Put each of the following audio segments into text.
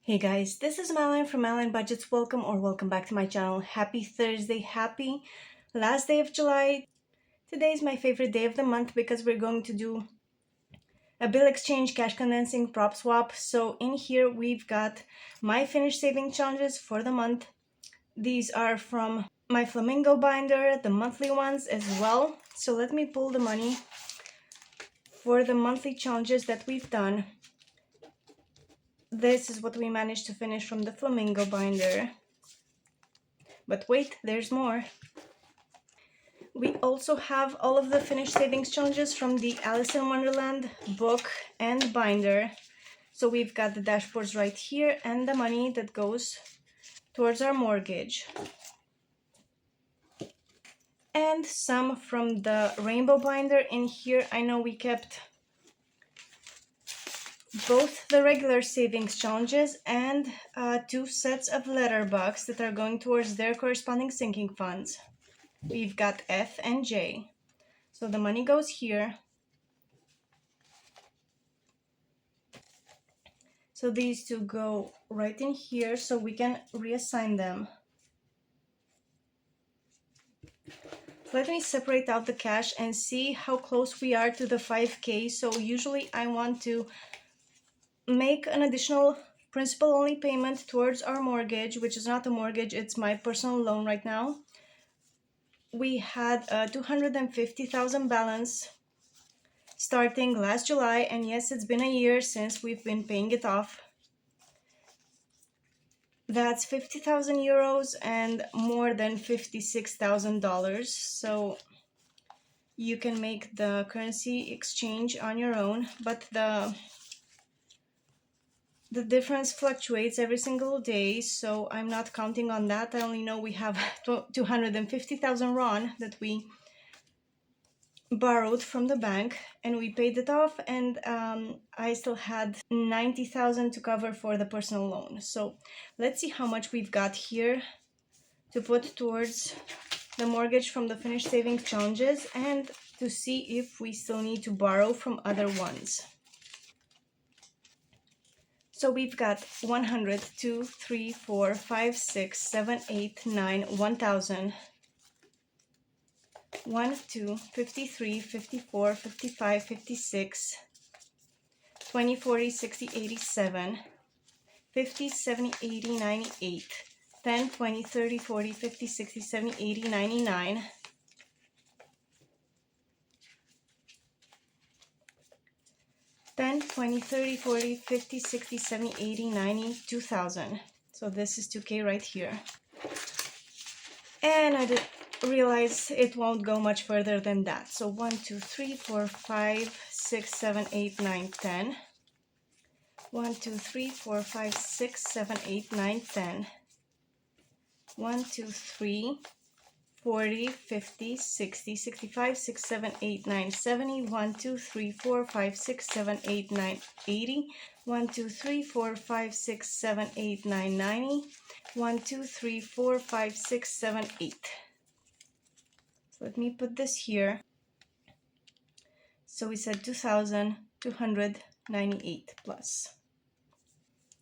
Hey guys, this is Madeline from Madeline Budgets. Welcome back to my channel. Happy Thursday, happy last day of July. Today is my favorite day of the month because we're going to do a bill exchange, cash condensing, prop swap. So in here we've got my finished saving challenges for the month. These are from my Flamingo binder, the monthly ones as well. So let me pull the money for the monthly challenges that we've done. This is what we managed to finish from the Flamingo binder. But wait, there's more. We also have all of the finished savings challenges from the Alice in Wonderland book and binder. So we've got the dashboards right here and the money that goes towards our mortgage. And some from the rainbow binder in here. I know we kept both the regular savings challenges and 2 sets of letterbox that are going towards their corresponding sinking funds. We've got F and J. So the money goes here. So these two go right in here so we can reassign them. Let me separate out the cash and see how close we are to the 5K. So usually I want to make an additional principal only payment towards our mortgage, which is not a mortgage, it's my personal loan right now. We had a 250,000 balance starting last July, and yes, it's been a year since we've been paying it off. That's 50,000 euros and more than $56,000. So you can make the currency exchange on your own, but the difference fluctuates every single day, so I'm not counting on that. I only know we have 250,000 RON that we borrowed from the bank and we paid it off, and I still had 90,000 to cover for the personal loan. So let's see how much we've got here to put towards the mortgage from the finished savings challenges and to see if we still need to borrow from other ones. So we've got 100, 2, 3, 4, 5, 6, 7, 8, 9, 1,000. 1, 2, 53, 54, 55, 56, 20, 40, 60, 87, 50, 70, 80, 98, 10, 20, 30, 40, 50, 60, 70, 80, 99, 10, 20, 30, 40, 50, 60, 70, 80, 90, 2,000. So this is 2K right here. And I did realize it won't go much further than that. So 1, 2, 3, 4, 5, 6, 7, 8, 9, 10. 1, 2, 3, 4, 5, 6, 7, 8, 9, 10. 1, 2, 3, 40, 50, 60, 65, 6, 7, 8, 9, 70. 1, 2, 3, 4, 5, 6, 7, 8, 9, 80. 1, 2, 3, 4, 5, 6, 7, 8, 9, 90. 1, 2, 3, 4, 5, 6, 7, 8. So let me put this here. So we said 2,298 plus.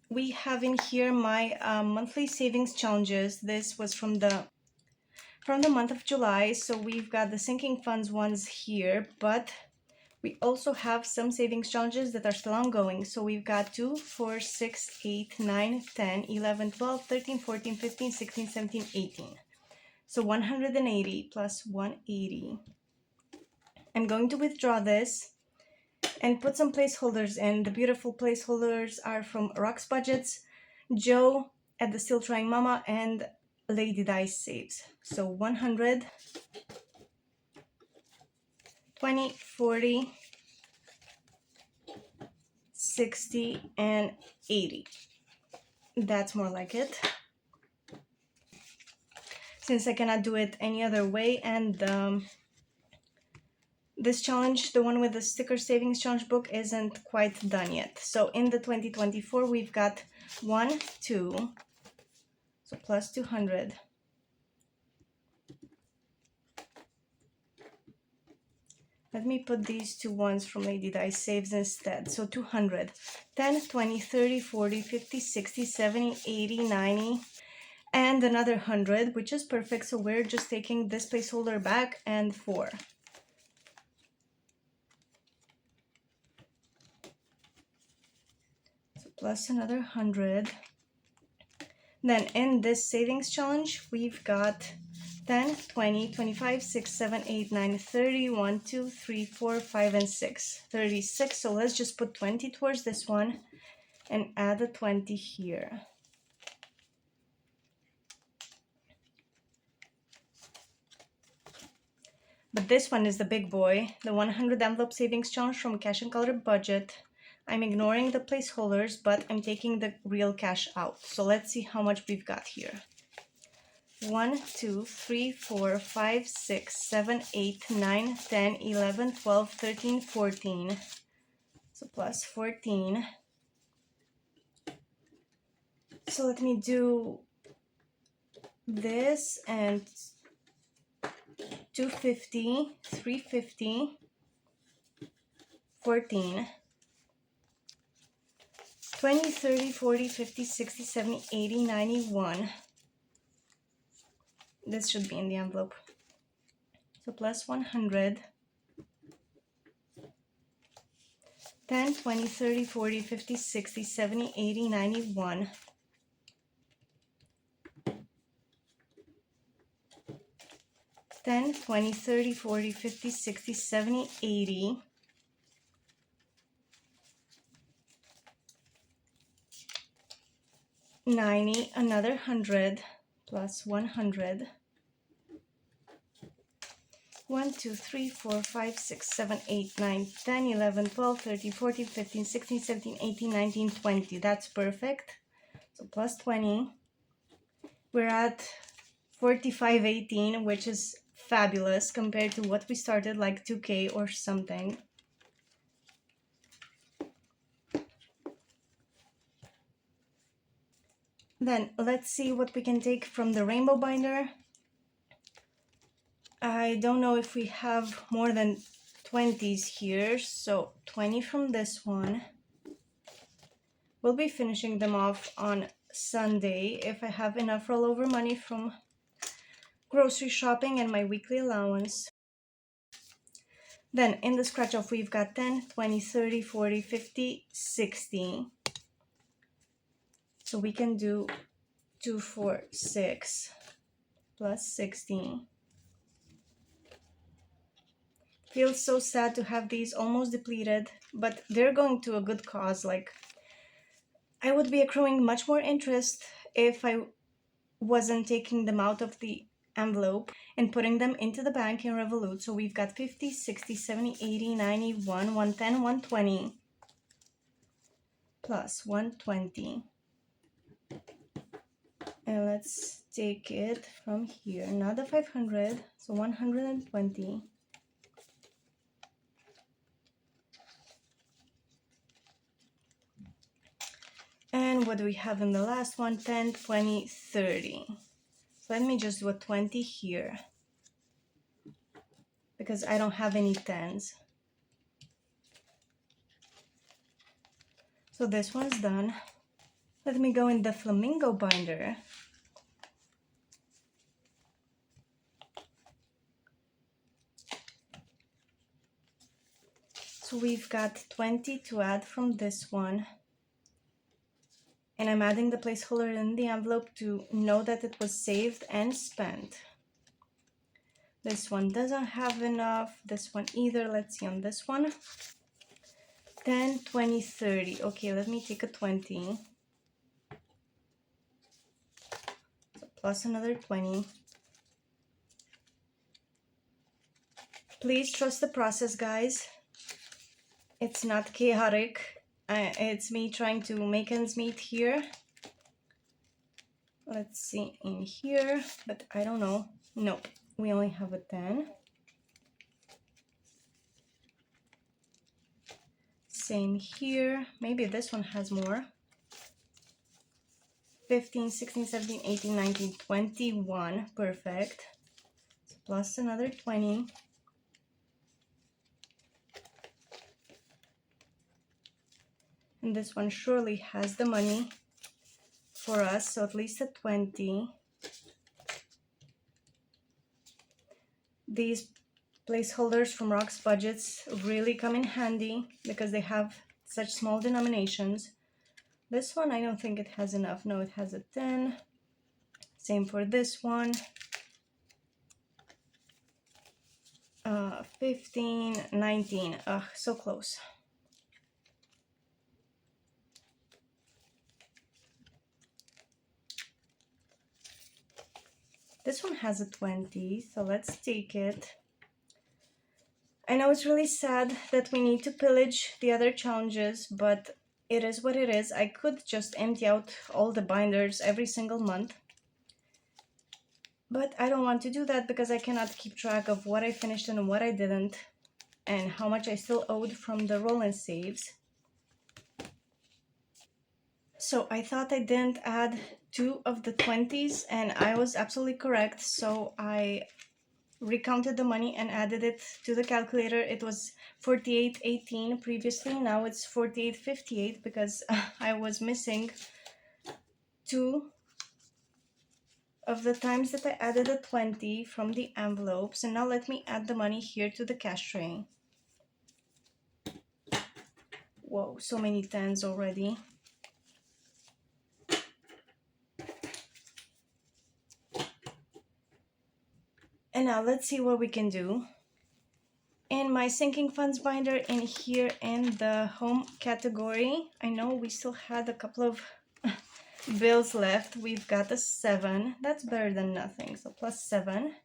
We have in here my monthly savings challenges. This was from the month of July. So we've got the sinking funds ones here, but we also have some savings challenges that are still ongoing. So we've got 2, 4, 6, 8, 9, 10, 11, 12, 13, 14, 15, 16, 17, 18. So 180 plus 180. I'm going to withdraw this and put some placeholders in. The beautiful placeholders are from Rock's Budgets, Joe at the Still Trying Mama, and Lady Dice Saves. So 100, 20, 40, 60, and 80. That's more like it. Since I cannot do it any other way, and this challenge, the one with the sticker savings challenge book, isn't quite done yet. So in the 2024, we've got 1, 2, so plus 200. Let me put these two ones from Lady Di Saves instead. So 200, 10, 20, 30, 40, 50, 60, 70, 80, 90, and another 100, which is perfect. So we're just taking this placeholder back and 4. So plus another 100. Then in this savings challenge, we've got 10, 20, 25, 6, 7, 8, 9, 30, 1, 2, 3, 4, 5, and 6. 36. So let's just put 20 towards this one and add a 20 here. But this one is the big boy, the 100 envelope savings challenge from Cash and Color Budget. I'm ignoring the placeholders, but I'm taking the real cash out. So let's see how much we've got here. 1, 2, 3, 4, 5, 6, 7, 8, 9, 10, 11, 12, 13, 14. So plus 14. So let me do this and 250, 350, 14, 20, 30, 40, 50, 60, 70, 80, 91. This should be in the envelope. So plus 100, 10, 20, 30, 40, 50, 60, 70, 80, 91. 10, 20, 30, 40, 50, 60, 70, 80. 90, another 100, plus 100. 1, 2, 3, 4, 5, 6, 7, 8, 9, 10, 11, 12, 13, 14, 15, 16, 17, 18, 19, 20. That's perfect. So plus 20. We're at 45.18, which is fabulous compared to what we started, like 2K or something. Then let's see what we can take from the rainbow binder. I don't know if we have more than 20s here, so 20 from this one. We'll be finishing them off on Sunday if I have enough rollover money from grocery shopping and my weekly allowance. Then in the scratch off, we've got 10, 20, 30, 40, 50, 60. So we can do 2, 4, 6 plus 60. Feels so sad to have these almost depleted, but they're going to a good cause. Like, I would be accruing much more interest if I wasn't taking them out of the envelope and putting them into the bank in Revolut. So we've got 50, 60, 70, 80, 91, 110, 120 plus 120. And let's take it from here, not the 500, so 120. And what do we have in the last one? 10, 20, 30. So let me just do a 20 here because I don't have any 10s. So this one's done. Let me go in the flamingo binder. So we've got 20 to add from this one. And I'm adding the placeholder in the envelope to know that it was saved and spent. This one doesn't have enough. This one either. Let's see on this one. 10, 20, 30. Okay, let me take a 20. So plus another 20. Please trust the process, guys. It's not chaotic. It's me trying to make ends meet here. Let's see in here, but I don't know. No, we only have a 10. Same here. Maybe this one has more. 15, 16, 17, 18, 19, 21. Perfect. So plus another 20. And this one surely has the money for us, so at least a 20. These placeholders from Rock's budgets really come in handy because they have such small denominations. This one, I don't think it has enough. No, it has a 10. Same for this one. 15, 19. Ugh, so close. This one has a 20, so let's take it. I know it's really sad that we need to pillage the other challenges, but it is what it is. I could just empty out all the binders every single month. But I don't want to do that because I cannot keep track of what I finished and what I didn't, and how much I still owed from the roll and saves. So I thought I didn't add 2 of the 20s, and I was absolutely correct. So I recounted the money and added it to the calculator. It was 48.18 previously. Now it's 48.58 because I was missing 2 of the times that I added a 20 from the envelopes. And now let me add the money here to the cash tray. Whoa, so many 10s already. And now let's see what we can do. In my sinking funds binder in here in the home category, I know we still had a couple of bills left. We've got a 7. That's better than nothing. So plus 7.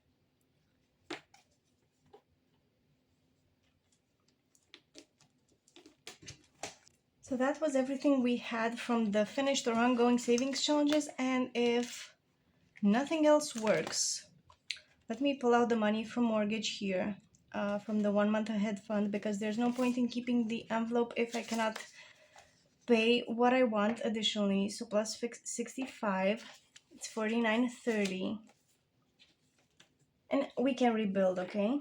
So that was everything we had from the finished or ongoing savings challenges. And if nothing else works, let me pull out the money from mortgage here, from the 1 month ahead fund, because there's no point in keeping the envelope if I cannot pay what I want additionally. So plus 65, it's 49.30. And we can rebuild, okay?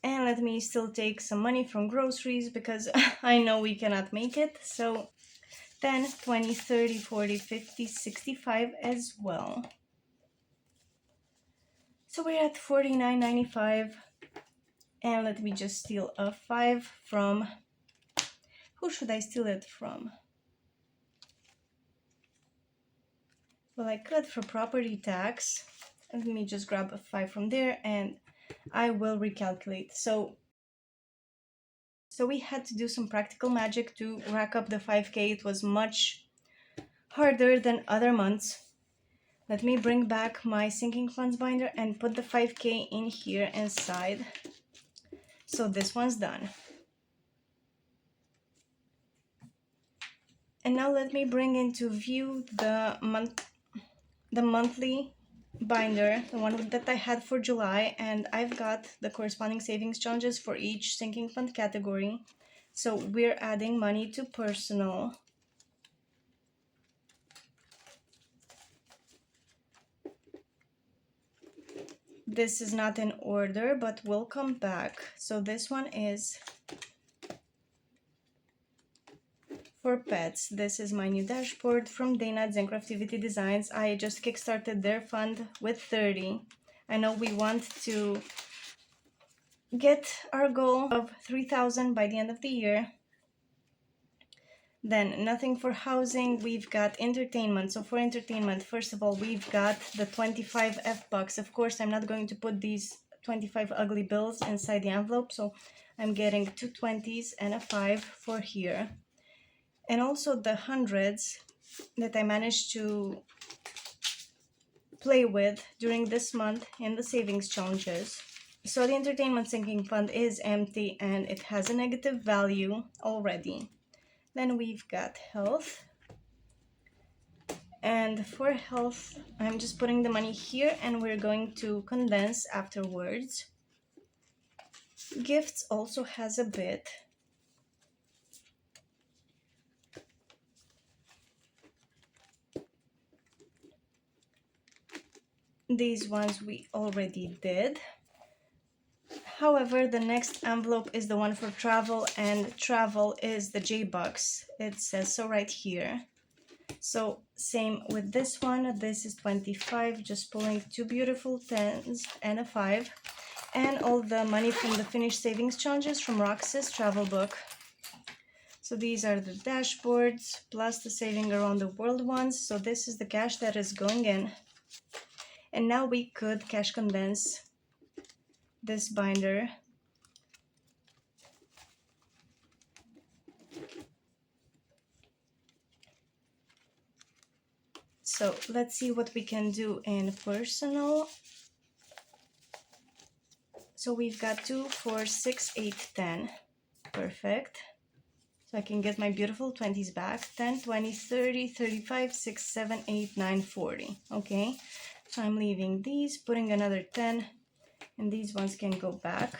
And let me still take some money from groceries because I know we cannot make it. So 10, 20, 30, 40, 50, 65 as well. So we're at 49.95. And let me just steal a 5 from... Who should I steal it from? Well, I could for property tax. Let me just grab a 5 from there and I will recalculate. So we had to do some practical magic to rack up the 5K. It was much harder than other months. Let me bring back my sinking funds binder and put the 5K in here inside. So this one's done. And now let me bring into view the monthly binder, the one that I had for July, and I've got the corresponding savings challenges for each sinking fund category. So we're adding money to personal. This is not in order, but we'll come back. So this one is for pets. This is my new dashboard from Dana at Zen Craftivity Designs. I just kickstarted their fund with 30. I know we want to get our goal of 3,000 by the end of the year. Then nothing for housing. We've got entertainment. So for entertainment, first of all, we've got the 25 F-bucks. Of course, I'm not going to put these 25 ugly bills inside the envelope. So I'm getting 2 20s and a 5 for here. And also the hundreds that I managed to play with during this month in the savings challenges. So the entertainment sinking fund is empty and it has a negative value already. Then we've got health. And for health, I'm just putting the money here and we're going to condense afterwards. Gifts also has a bit. These ones we already did. However, the next envelope is the one for travel, and travel is the J-Bucks. It says so right here. So same with this one. This is 25, just pulling two beautiful 10s and a 5. And all the money from the finished savings challenges from Rox's travel book. So these are the dashboards plus the saving around the world ones. So this is the cash that is going in. And now we could cash condense this binder. So let's see what we can do in personal. So we've got 2, 4, 6, 8, 10. Perfect. So I can get my beautiful 20s back. 10, 20, 30, 35, 6, 7, 8, 9, 40. Okay. So I'm leaving these, putting another 10, and these ones can go back.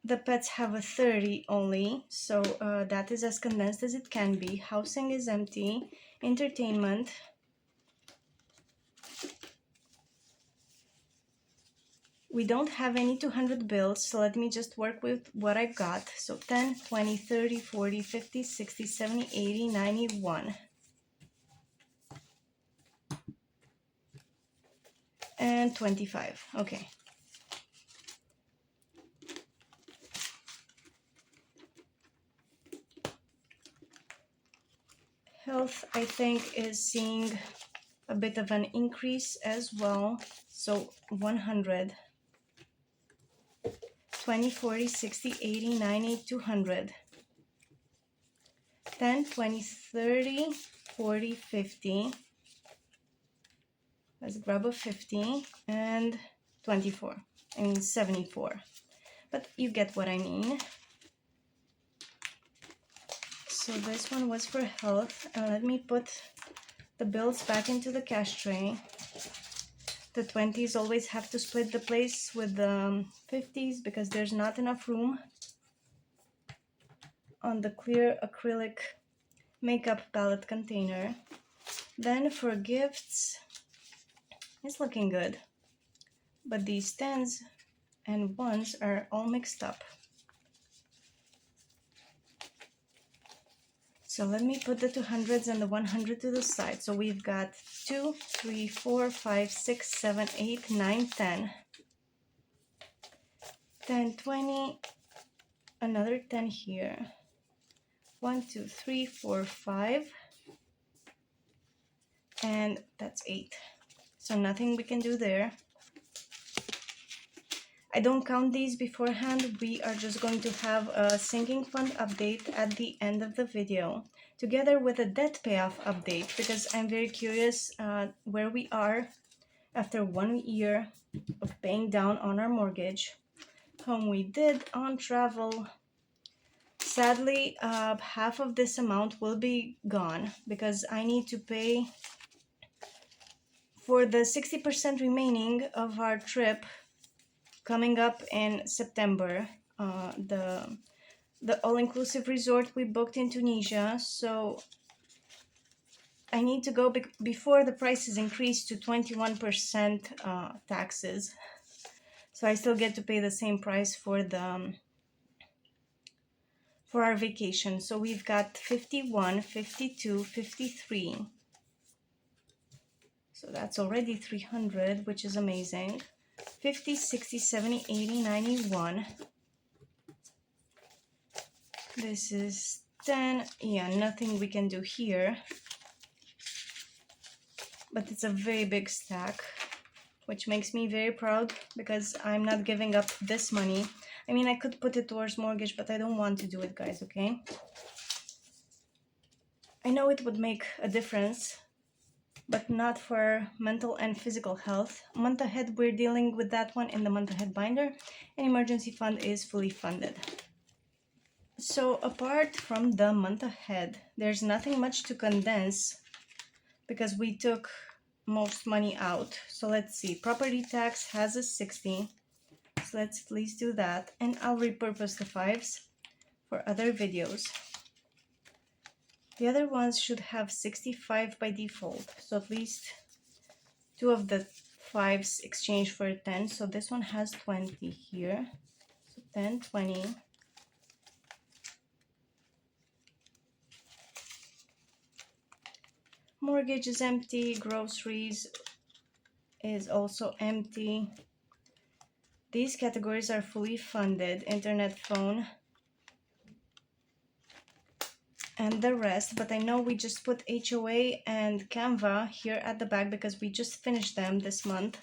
The pets have a 30 only, so that is as condensed as it can be. Housing is empty. Entertainment. We don't have any 200 bills, so let me just work with what I got. So 10, 20, 30, 40, 50, 60, 70, 80, 91. And 25. Okay. Health, I think, is seeing a bit of an increase as well. So 100. 20, 40, 60, 80, 90, 200. 10, 20, 30, 40, 50. Let's grab a 50 and 24. I mean 74. But you get what I mean. So this one was for health. And let me put the bills back into the cash tray. The 20s always have to split the place with the 50s because there's not enough room on the clear acrylic makeup palette container. Then for gifts, it's looking good. But these 10s and 1s are all mixed up. So let me put the 200s and the 100 to the side. So we've got 2, 3, 4, 5, 6, 7, 8, 9, 10. 10, 20, another 10 here. 1, 2, 3, 4, 5. And that's 8. So nothing we can do there. I don't count these beforehand. We are just going to have a sinking fund update at the end of the video, together with a debt payoff update, because I'm very curious where we are after 1 year of paying down on our mortgage. Home we did on travel. Sadly, half of this amount will be gone because I need to pay for the 60% remaining of our trip coming up in September, the all-inclusive resort we booked in Tunisia. So I need to go before the prices increase to 21% taxes. So I still get to pay the same price for for our vacation. So we've got 51, 52, 53. So that's already 300, which is amazing. 50, 60, 70, 80, 91. This is 10. Yeah, nothing we can do here. But it's a very big stack, which makes me very proud because I'm not giving up this money. I mean, I could put it towards mortgage, but I don't want to do it, guys, okay? I know it would make a difference, but not for mental and physical health. Month ahead, we're dealing with that one in the month ahead binder, and emergency fund is fully funded. So apart from the month ahead, there's nothing much to condense because we took most money out. So let's see, property tax has a 60. So let's please do that, and I'll repurpose the 5s for other videos. The other ones should have 65 by default, so at least 2 of the 5s exchange for 10. So this one has 20 here, so 10, 20. Mortgage is empty, groceries is also empty. These categories are fully funded, internet, phone, and the rest, but I know we just put HOA and Canva here at the back because we just finished them this month.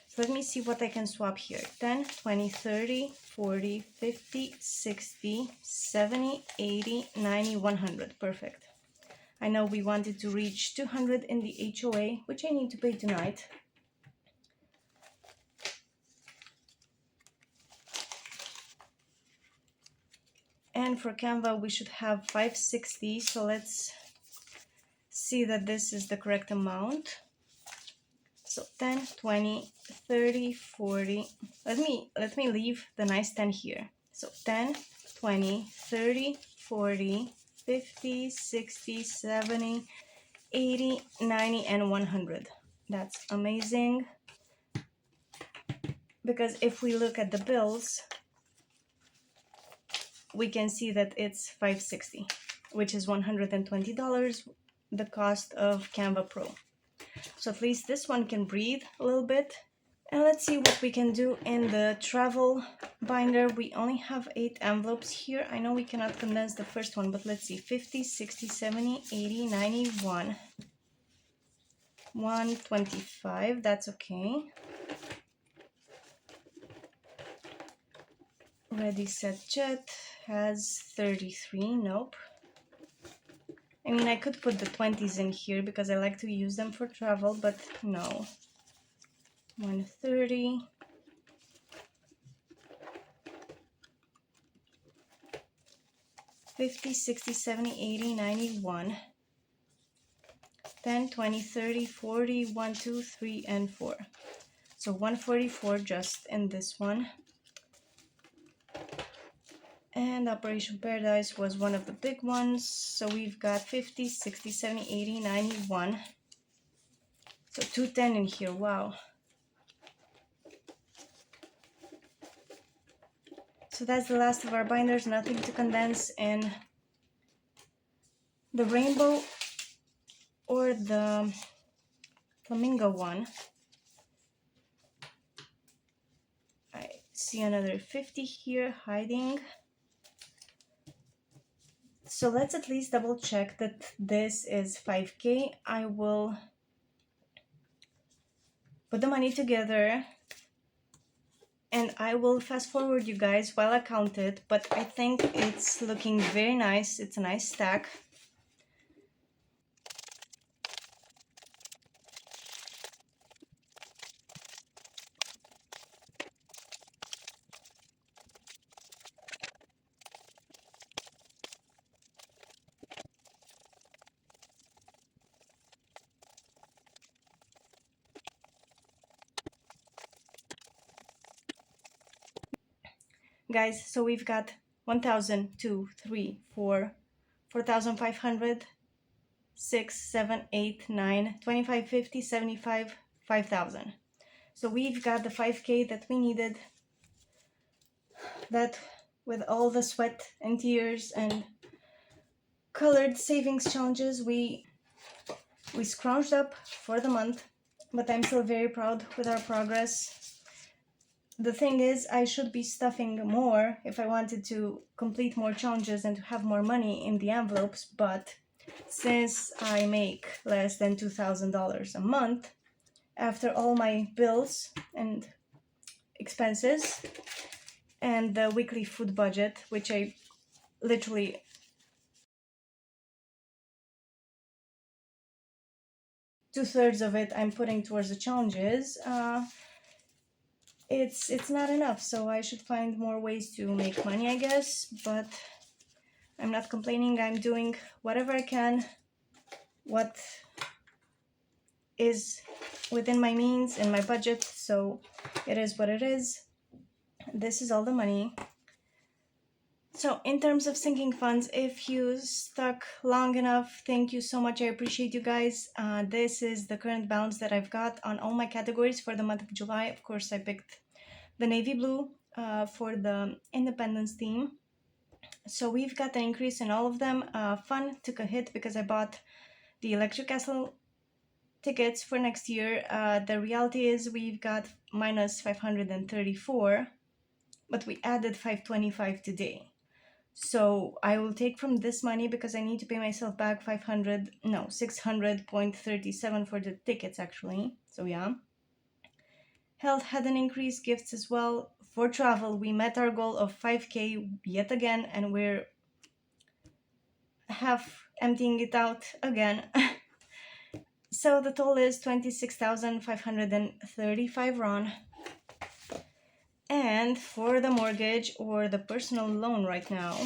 So let me see what I can swap here. 10, 20, 30, 40, 50, 60, 70, 80, 90, 100. Perfect. I know we wanted to reach 200 in the HOA, which I need to pay tonight. And for Canva, we should have 560. So let's see that this is the correct amount. So 10, 20, 30, 40. Let me leave the nice 10 here. So 10, 20, 30, 40, 50, 60, 70, 80, 90, and 100. That's amazing. Because if we look at the bills, we can see that it's 560, which is $120, the cost of Canva Pro. So at least this one can breathe a little bit. And let's see what we can do in the travel binder. We only have 8 envelopes here. I know we cannot condense the first one, but let's see. 50, 60, 70, 80, 91, 125. That's okay. Ready, Set, Jet has 33. Nope. I mean, I could put the 20s in here because I like to use them for travel, but no. 130. 50, 60, 70, 80, 91. 10, 20, 30, 40, 1, 2, 3, and 4. So 144 just in this one. And Operation Paradise was one of the big ones. So we've got 50, 60, 70, 80, 91. So 210 in here. Wow. So that's the last of our binders. Nothing to condense in the rainbow or the flamingo one. I see another 50 here hiding. So let's at least double check that this is 5K. I will put the money together and I will fast forward you guys while I count it, but I think it's looking very nice. It's a nice stack. Guys, so we've got 1,000, 2, 3, 4, 4,500, 6, 7, 8, 9, 25, 50, 75, 5,000. So we've got the 5K that we needed. That with all the sweat and tears and colored savings challenges, we scrounged up for the month, but I'm still very proud with our progress. The thing is, I should be stuffing more if I wanted to complete more challenges and to have more money in the envelopes, but since I make less than $2,000 a month, after all my bills and expenses and the weekly food budget, which I literally two-thirds of it I'm putting towards the challenges, it's not enough. So I should find more ways to make money, I guess, but I'm not complaining. I'm doing whatever I can, what is within my means and my budget, so it is what it is. This is all the money. So in terms of sinking funds, if you stuck long enough, thank you so much. I appreciate you guys. This is the current balance that I've got on all my categories for the month of July. Of course, I picked the navy blue for the Independence theme. So we've got an increase in all of them. Fun took a hit because I bought the Electric Castle tickets for next year. The reality is we've got minus 534, but we added 525 today. So I will take from this money because I need to pay myself back 600.37 for the tickets actually. So yeah. Health had an increase, gifts as well. For travel, we met our goal of 5K yet again, and we're half emptying it out again. So the total is 26,535 RON. And for the mortgage or the personal loan right now,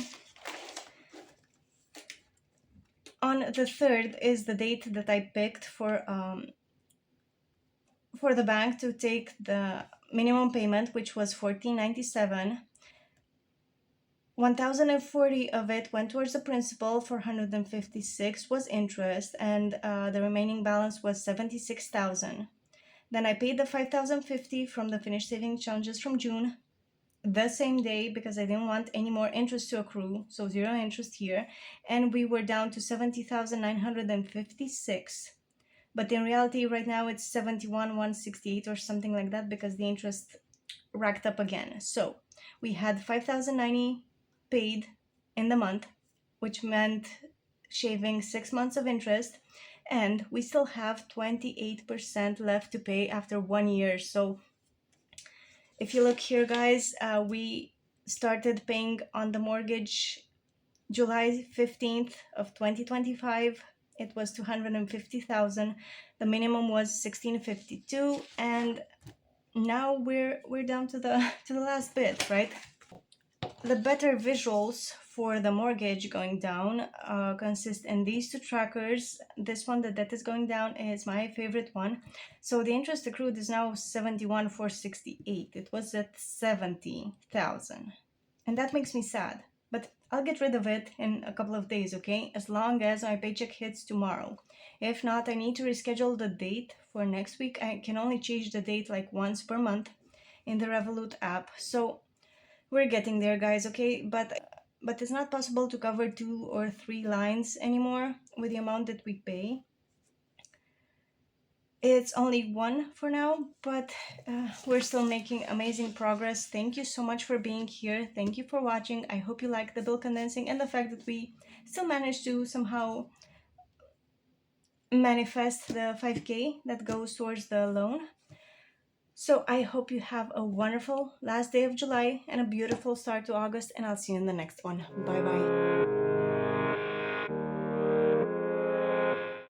on the 3rd is the date that I picked for the bank to take the minimum payment, which was $14.97. 1,040 of it went towards the principal, 456 was interest, and the remaining balance was 76,000. Then I paid the 5,050 from the finished saving challenges from June the same day because I didn't want any more interest to accrue, so zero interest here, and we were down to 70,956. But in reality, right now it's 71,168 or something like that because the interest racked up again. So we had 5,090 paid in the month, which meant shaving 6 months of interest, and we still have 28% left to pay after 1 year. So if you look here, guys, we started paying on the mortgage July 15th of 2025. It was 250,000. The minimum was 1652, and now we're down to the last bit, right? The better visuals for the mortgage going down consist in these two trackers. This one, the debt is going down, is my favorite one. So the interest accrued is now 71,468. It was at 70,000, and that makes me sad. But I'll get rid of it in a couple of days, okay? As long as my paycheck hits tomorrow. If not, I need to reschedule the date for next week. I can only change the date like once per month in the Revolut app. So we're getting there, guys, okay? But it's not possible to cover 2 or 3 lines anymore with the amount that we pay. It's only one for now, but we're still making amazing progress. Thank you so much for being here. Thank you for watching. I hope you like the bill condensing and the fact that we still managed to somehow manifest the 5K that goes towards the loan. So I hope you have a wonderful last day of July and a beautiful start to August, and I'll see you in the next one. Bye bye.